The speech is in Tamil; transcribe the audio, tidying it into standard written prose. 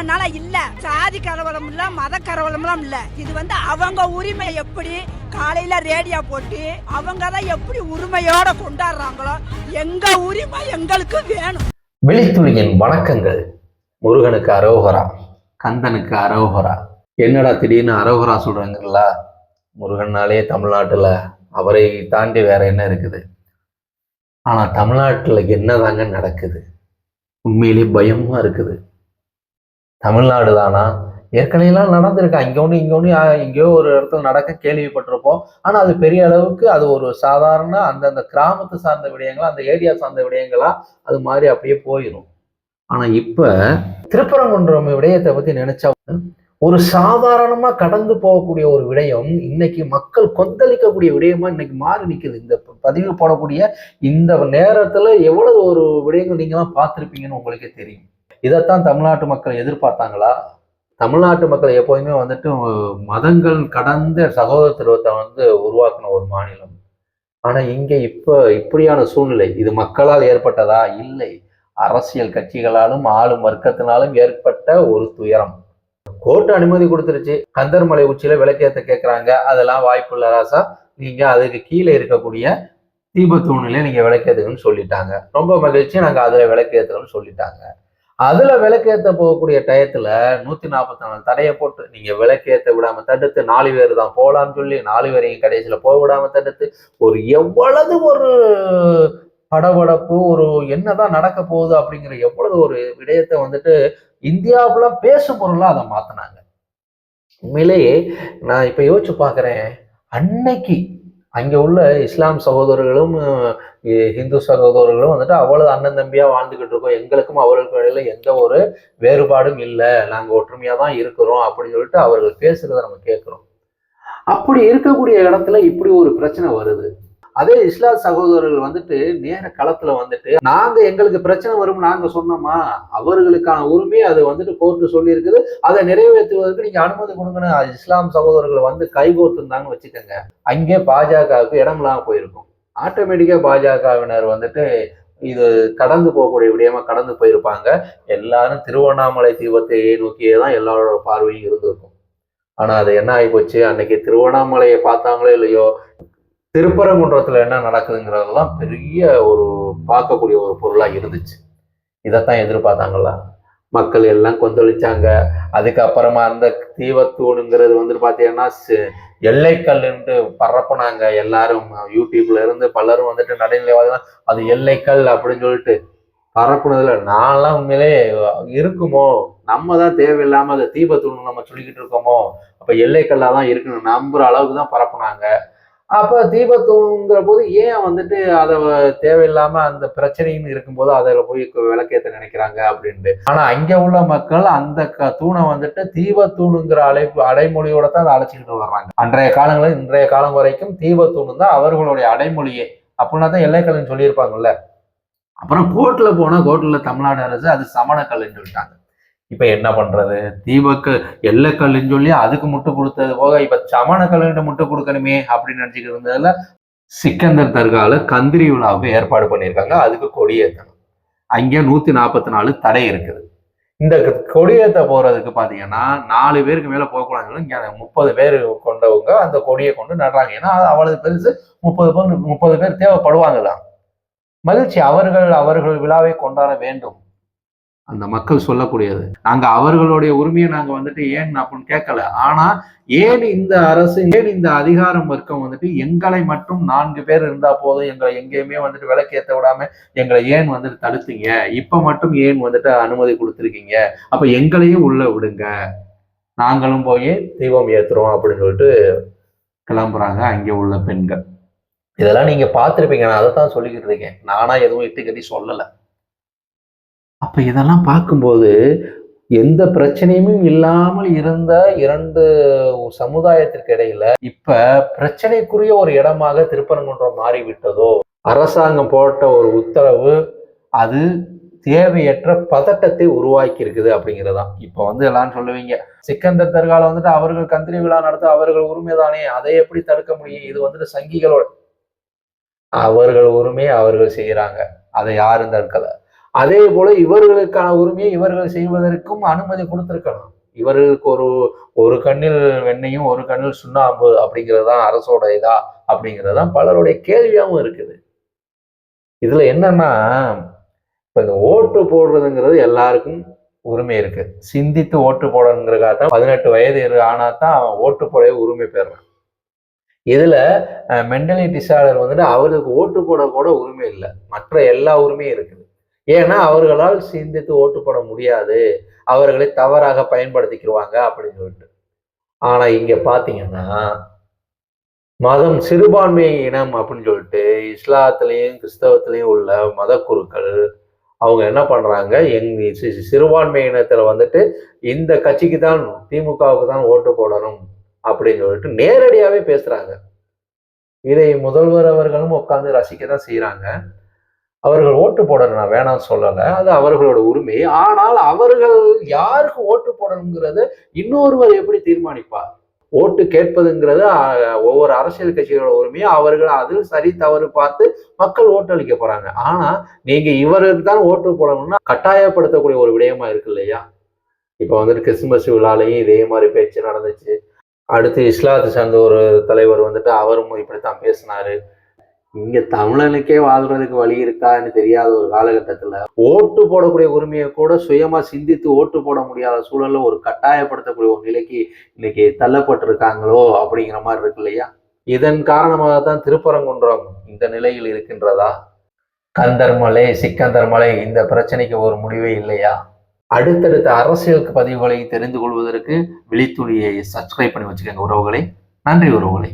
அதனால இல்ல சாதி கரவலம் இல்ல மத கரவலம் இல்ல. இது அவங்க உரிமை எப்படி காலையில ரேடியோ போட்டு அவங்க தான் எப்படி உரிமையோட கொண்டாடுறாங்களோ எங்க உரிமை எங்களுக்கு வேணும். விழித்துளியின் வணக்கங்கள். முருகனுக்கு அரோகரா, கந்தனுக்கு அரோகரா. என்னடா திடீர்னு அரோகரா சொல்றாங்களா? முருகன்னாலே தமிழ்நாட்டுல அவரை தாண்டி வேற என்ன இருக்குது? ஆனா தமிழ்நாட்டுல என்னதாங்க நடக்குது? உண்மையிலே பயமா இருக்குது. தமிழ்நாடு தானா? ஏற்கனவே நடந்திருக்கு. அங்க ஒண்ணு இங்க ஒண்ணு எங்கேயோ ஒரு இடத்துல நடக்க கேள்விப்பட்டிருப்போம். ஆனா அது பெரிய அளவுக்கு அது ஒரு சாதாரண அந்தந்த கிராமத்தை சார்ந்த விடயங்களா, அந்த ஏரியா சார்ந்த விடயங்களா அது மாதிரி அப்படியே போயிடும். ஆனா இப்ப திருப்பரங்குன்றம் விடயத்தை பத்தி நினைச்சா ஒரு சாதாரணமா கடந்து போகக்கூடிய ஒரு விடயம் இன்னைக்கு மக்கள் கொந்தளிக்கக்கூடிய விடயமா இன்னைக்கு மாறி நிக்குது. இந்த பதிவு போடக்கூடிய இந்த நேரத்துல எவ்வளவு ஒரு விடயங்கள் நீங்க எல்லாம் பார்த்திருப்பீங்கன்னு உங்களுக்கே தெரியும். இதைத்தான் தமிழ்நாட்டு மக்கள் எதிர்பார்த்தாங்களா? தமிழ்நாட்டு மக்கள் எப்போதுமே மதங்கள் கடந்த சகோதரத்துவத்தை உருவாக்கின ஒரு மாநிலம். ஆனா இங்க இப்படியான சூழ்நிலை இது மக்களால் ஏற்பட்டதா? இல்லை, அரசியல் கட்சிகளாலும் ஆளும் வர்க்கத்தினாலும் ஏற்பட்ட ஒரு துயரம். கோர்ட்டு அனுமதி கொடுத்துருச்சு. கந்தர்மலை உச்சியில விளக்கேற்ற கேட்கறாங்க. அதெல்லாம் வாய்ப்பு இல்ல ராசா, நீங்க அதுக்கு கீழே இருக்கக்கூடிய தீபத்தூணிலே நீங்க விளக்கேற்றுங்கன்னு சொல்லிட்டாங்க. ரொம்ப மகிழ்ச்சி, நாங்க அதுல விளக்கேற்றுறோம்னு சொல்லிட்டாங்க. அதுல விளக்கேற்ற போகக்கூடிய டயத்துல 144 தடையை போட்டு நீங்க விளக்கேற்ற விடாம தடுத்து 4 பேர் தான் போலான்னு சொல்லி 4 பேரையும் கடைசியில போக விடாம தடுத்து ஒரு எவ்வளவு ஒரு படபடப்பு, ஒரு என்னதான் நடக்க போகுது அப்படிங்கிற எவ்வளவு ஒரு விடயத்தை இந்தியாவுல பேசும் பொருளா அதை மாத்தினாங்க. உண்மையிலேயே நான் இப்ப யோசிச்சு பாக்குறேன், அன்னைக்கு அங்க உள்ள இஸ்லாம் சகோதரர்களும் இந்து சகோதரர்களும் அவ்வளவு அண்ணன் தம்பியா வாழ்ந்துகிட்டு இருக்கோம், எங்களுக்கும் அவர்களுக்கும் இடையில எந்த ஒரு வேறுபாடும் இல்லை, நாங்க ஒற்றுமையா தான் இருக்கிறோம் அப்படின்னு சொல்லிட்டு அவர்கள் பேசுறத நம்ம கேட்கிறோம். அப்படி இருக்கக்கூடிய இடத்துல இப்படி ஒரு பிரச்சனை வருது. அதே இஸ்லாம் சகோதரர்கள் நேர களத்துல நாங்க எங்களுக்கு பிரச்சனை வரும் நாங்க சொன்னோமா, அவர்களுக்கான உரிமையை அது கோர்ட்டு சொல்லி இருக்குது, அதை நிறைவேற்றுவதற்கு நீங்க அனுமதி கொடுங்கன்னு இஸ்லாம் சகோதரர்கள் கைகோர்த்துருந்தாங்கன்னு வச்சுக்கோங்க, அங்கே பாஜகவுக்கு இடம் இல்லாம போயிருக்கும். ஆட்டோமேட்டிக்கா பாஜகவினர் இது கடந்து போகக்கூடிய விடயமா கடந்து போயிருப்பாங்க. எல்லாரும் திருவண்ணாமலை தீபத்தை நோக்கியே தான் எல்லாரோட பார்வையும் இருந்திருக்கும். ஆனா அது என்ன ஆகி போச்சு, அன்னைக்கு திருவண்ணாமலையை பார்த்தாங்களோ இல்லையோ, திருப்பரங்குன்றத்துல என்ன நடக்குதுங்கிறதெல்லாம் பெரிய ஒரு பார்க்கக்கூடிய ஒரு பொருளா இருந்துச்சு. இதைத்தான் எதிர்பார்த்தாங்களா? மக்கள் எல்லாம் கொந்தளிச்சாங்க. அதுக்கப்புறமா அந்த தீபத்தூணுங்கிறது பாத்தீங்கன்னா எல்லைக்கல்லுன்ட்டு பரப்புனாங்க. எல்லாரும் யூடியூப்ல இருந்து பலரும் நடுநிலைவாதிகளா அது எல்லைக்கல் அப்படின்னு சொல்லிட்டு பரப்புனதுல நான்லாம் உண்மையிலே இருக்குமோ, நம்ம தான் தேவையில்லாம அது தீபத்தூண் நம்ம சொல்லிக்கிட்டு இருக்கோமோ, அப்ப எல்லைக்கல்லா தான் இருக்குன்னு நம்புற அளவுக்கு தான் பரப்புனாங்க. அப்ப தீபத்தூங்கிற போது ஏன் அதை தேவையில்லாம அந்த பிரச்சனைன்னு இருக்கும்போது அதில் போய் விளக்கேற்ற நினைக்கிறாங்க அப்படின்ட்டு. ஆனா அங்க உள்ள மக்கள் அந்த தூணை தீபத்தூணுங்கிற அடைமொழியோட தான் அதை அழைச்சிக்கிட்டு வர்றாங்க. அன்றைய காலங்களில் இன்றைய காலம் வரைக்கும் தீபத்தூணு தான் அவர்களுடைய அடைமொழியே. அப்படின்னா தான் எல்லைக்கல்னு சொல்லியிருப்பாங்கல்ல. அப்புறம் கோர்ட்ல போனா கோர்ட்ல தமிழ்நாடு அரசு அது சமணக்கல்லுன்னு சொல்லிட்டாங்க. இப்ப என்ன பண்றது? தீபக்கு எல்லைக்கல்லுன்னு சொல்லி அதுக்கு முட்டு கொடுத்தது போக இப்ப சமணக்கல்லுன்னு முட்டு கொடுக்கணுமே அப்படின்னு நினைச்சுக்கிட்டு இருந்ததுல சிக்கந்தர் தர்கால கந்திரி விழாவுக்கு ஏற்பாடு பண்ணியிருக்காங்க. அதுக்கு கொடியேற்றணும். அங்கே 144 தடை இருக்குது. இந்த கொடியேற்ற போறதுக்கு பாத்தீங்கன்னா 4 பேருக்கு மேல போகக்கூடாதுன்னு இங்க 30 பேர் கொண்டவங்க அந்த கொடியை கொண்டு நடுறாங்க. ஏன்னா அவ்வளவு பெருசு, 30 பேர் தேவைப்படுவாங்க தான். மகிழ்ச்சி, அவர்கள் விழாவை கொண்டாட வேண்டும். அந்த மக்கள் சொல்லக்கூடியது. நாங்க அவர்களுடைய உரிமையை நாங்க ஏன் அப்படின்னு கேட்கல. ஆனா ஏன் இந்த அரசு, ஏன் இந்த அதிகாரம் வர்க்கம் எங்களை மட்டும் 4 பேர் இருந்தா போதும், எங்களை எங்கேயுமே விளக்கேற்ற விடாம எங்களை ஏன் தடுத்தீங்க, இப்ப மட்டும் ஏன் அனுமதி கொடுத்துருக்கீங்க, அப்ப எங்களையும் உள்ள விடுங்க, நாங்களும் போய் தீபம் ஏத்துறோம் அப்படின்னு சொல்லிட்டு கிளம்புறாங்க அங்கே உள்ள பெண்கள். இதெல்லாம் நீங்க பார்த்திருப்பீங்க. நான் அதைத்தான் சொல்லிக்கிட்டு இருக்கேன். நானா எதுவும் இட்டு கட்டி சொல்லலை. அப்ப இதெல்லாம் பார்க்கும்போது எந்த பிரச்சனையும் இல்லாமல் இருந்த 2 சமுதாயத்திற்கு இடையில இப்ப பிரச்சனைக்குரிய ஒரு இடமாக திருப்பரங்குன்றம் மாறிவிட்டதோ? அரசாங்கம் போட்ட ஒரு உத்தரவு அது தேவையற்ற பதட்டத்தை உருவாக்கி இருக்குது அப்படிங்கிறதான். இப்ப எல்லாரும் சொல்லுவீங்க, சிக்கந்தர் தர்கால அவர்கள் கந்திரி விழா நடத்த அவர்கள் உரிமைதானே, அதை எப்படி தடுக்க முடியும்? இது சங்கிகளோட அவர்கள் உரிமையை அவர்கள் செய்யறாங்க, அதை யாரும் தடுக்கல. அதே போல இவர்களுக்கான உரிமையை இவர்கள் செய்வதற்கும் அனுமதி கொடுத்திருக்கணும். இவர்களுக்கு ஒரு கண்ணில் வெண்ணையும் ஒரு கண்ணில் சுண்ணாம்பு அப்படிங்கிறது தான் அரசோட இதா அப்படிங்கிறது தான் பலருடைய கேள்வியாகவும் இருக்குது. இதுல என்னன்னா, இப்ப இந்த ஓட்டு போடுறதுங்கிறது எல்லாருக்கும் உரிமை இருக்கு. சிந்தித்து ஓட்டு போடணுங்கிறதுக்காக தான் 18 வயது ஆனா தான் அவன் ஓட்டு போடவே உரிமை பெறான். இதுல மென்டலி டிசார்டர் வந்துட்டு அவருக்கு ஓட்டு போட கூட உரிமை இல்லை. மற்ற எல்லா உரிமையும் இருக்குது. ஏன்னா அவர்களால் சிந்தித்து ஓட்டு போட முடியாது, அவர்களை தவறாக பயன்படுத்திக்கிடுவாங்க அப்படின்னு சொல்லிட்டு. ஆனா இங்க பாத்தீங்கன்னா மதம் சிறுபான்மை இனம் அப்படின்னு சொல்லிட்டு இஸ்லாத்திலையும் கிறிஸ்தவத்திலையும் உள்ள மத குருக்கள் அவங்க என்ன பண்றாங்க, சிறுபான்மை இனத்துல வந்துட்டு இந்த கட்சிக்கு தான், திமுகவுக்கு தான் ஓட்டு போடணும் அப்படின்னு சொல்லிட்டு நேரடியாவே பேசுறாங்க. இதை முதல்வர் அவர்களும் உட்கார்ந்து ரசிக்க தான் செய்யறாங்க. அவர்கள் ஓட்டு போடணும், நான் வேணாம்னு சொல்லலை, அது அவர்களோட உரிமை. ஆனால் அவர்கள் யாருக்கு ஓட்டு போடணுங்கிறத இன்னொருவர் எப்படி தீர்மானிப்பார்? ஓட்டு கேட்பதுங்கிறது ஒவ்வொரு அரசியல் கட்சிகளோட உரிமையை அவர்கள் அதில் சரி தவறு பார்த்து மக்கள் ஓட்டு அளிக்க போறாங்க. ஆனா நீங்க இவருக்கு தான் ஓட்டு போடணும்னா கட்டாயப்படுத்தக்கூடிய ஒரு விடயமா இருக்கு இல்லையா? இப்ப வந்துட்டு கிறிஸ்துமஸ் விழாலையும் இதே மாதிரி பேச்சு நடந்துச்சு. அடுத்து இஸ்லாத்தை சார்ந்த ஒரு தலைவர் வந்துட்டு அவரும் இப்படித்தான் பேசினாரு. இங்க தமிழனுக்கே வாழ்றதுக்கு வழி இருக்கான்னு தெரியாத ஒரு காலகட்டத்துல ஓட்டு போடக்கூடிய உரிமையை கூட சுயமா சிந்தித்து ஓட்டு போட முடியாத சூழல்ல ஒரு கட்டாயப்படுத்தக்கூடிய ஒரு நிலைக்கு இன்னைக்கு தள்ளப்பட்டிருக்காங்களோ அப்படிங்கிற மாதிரி இருக்கு இல்லையா? இதன் காரணமாக தான் திருப்பரங்குன்றம் இந்த நிலையில் இருக்கின்றதா? கந்தர்மலை, சிக்கந்தர்மலை இந்த பிரச்சனைக்கு ஒரு முடிவே இல்லையா? அடுத்தடுத்த அரசியல் பதிவுகளை தெரிந்து கொள்வதற்கு விழித்துளியை சப்ஸ்கிரைப் பண்ணி வச்சுக்கோங்க உறவுகளை. நன்றி உறவுகளை.